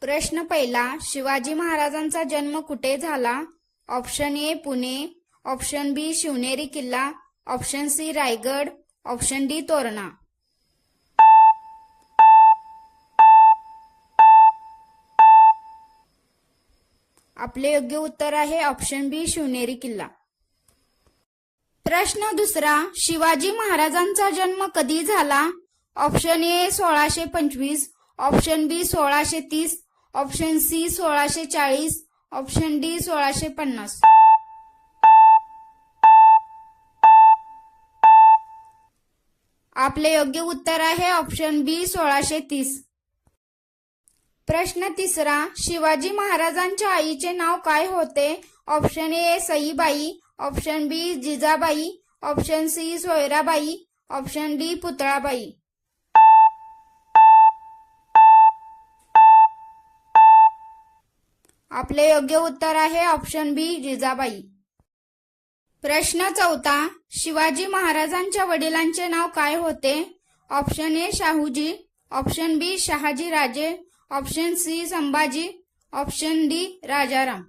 प्रश्न पहिला, शिवाजी महाराजांचा जन्म कुठे झाला? Option A Pune, option B Shivneri किल्ला, option C Raigad, option D Torna. आपले योग्य उत्तर आहे ऑप्शन बी शिवनेरी किल्ला. प्रश्न दुसरा, शिवाजी महाराजांचा जन्म कधी झाला? Option A 1625, option B 1630, option C 1640, option D 1650. आपले योग्य उत्तर आहे ऑप्शन बी 1630. प्रश्न तिसरा, शिवाजी महाराजांच्या आईचे नाव काय होते? Option A Saibai, option B Jijabai, option C Soyrabai, option D Putalabai. आपले योग्य उत्तर आहे ऑप्शन बी जिजाबाई. प्रश्न चौथा, शिवाजी महाराजांच्या वडिलांचे नाव काय होते? Option A Shahuji, option B Shahaji Raje, option C Sambhaji, option D Rajaram.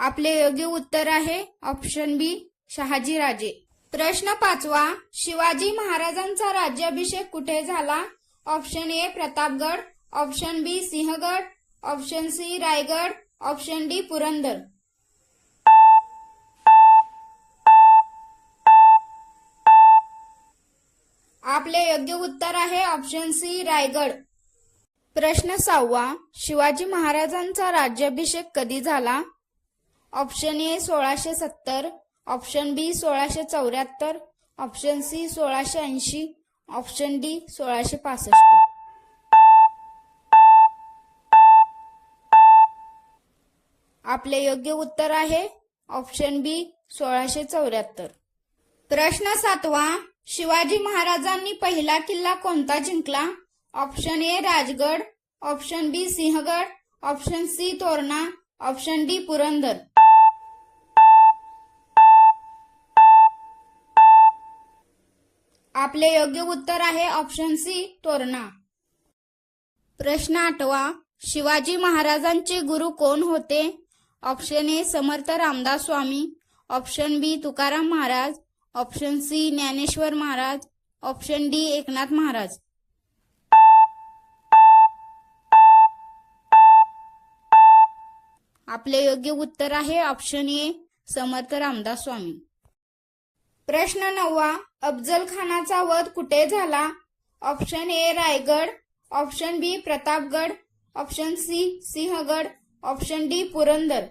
आपले योग्य उत्तर आहे ऑप्शन बी शहाजी राजे. प्रश्न पाचवा, शिवाजी महाराजांचा राज्याभिषेक कुठे झाला? Option A Pratapgad, option B Sinhagad, option C Raigad, option D Purandar. आपले योग्य उत्तर आहे ऑप्शन सी रायगड. प्रश्न सहावा, शिवाजी महाराजांचा राज्याभिषेक कधी झाला? Option A 1670, option B 1674, option C 1680, option D 1665. आपले योग्य उत्तर आहे ऑप्शन बी 1674. प्रश्न सातवा, शिवाजी महाराजांनी पहिला किल्ला कोणता जिंकला? Option A Rajgad, option B Sinhagad, option C Torna, option D Purandar. आपले योग्य उत्तर आहे ऑप्शन सी तोरणा. प्रश्न आठवा, शिवाजी महाराजांचे गुरु कोण होते? Option A Samarth Ramdas Swami, option B Tukaram Maharaj, option C Dnyaneshwar Maharaj, option D Eknath Maharaj. आपले योग्य उत्तर आहे ऑप्शन ए समर्थ रामदास स्वामी. प्रश्न नववा, अफजल खानाचा वध कुठे झाला? Option A Raigad, option B Pratapgad, option C Sinhagad, option D Purandar.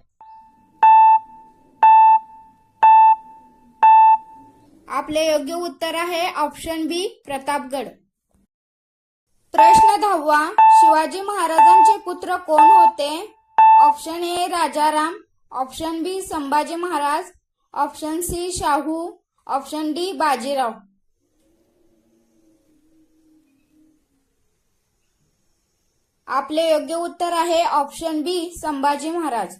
आपले योग्य उत्तर आहे ऑप्शन बी प्रतापगड. प्रश्न 10वा, शिवाजी महाराजांचे पुत्र कोण होते? Option A Rajaram, option B Sambhaji Maharaj, option C Shahu, option D Bajirao. आपले योग्य उत्तर आहे ऑप्शन बी संभाजी महाराज.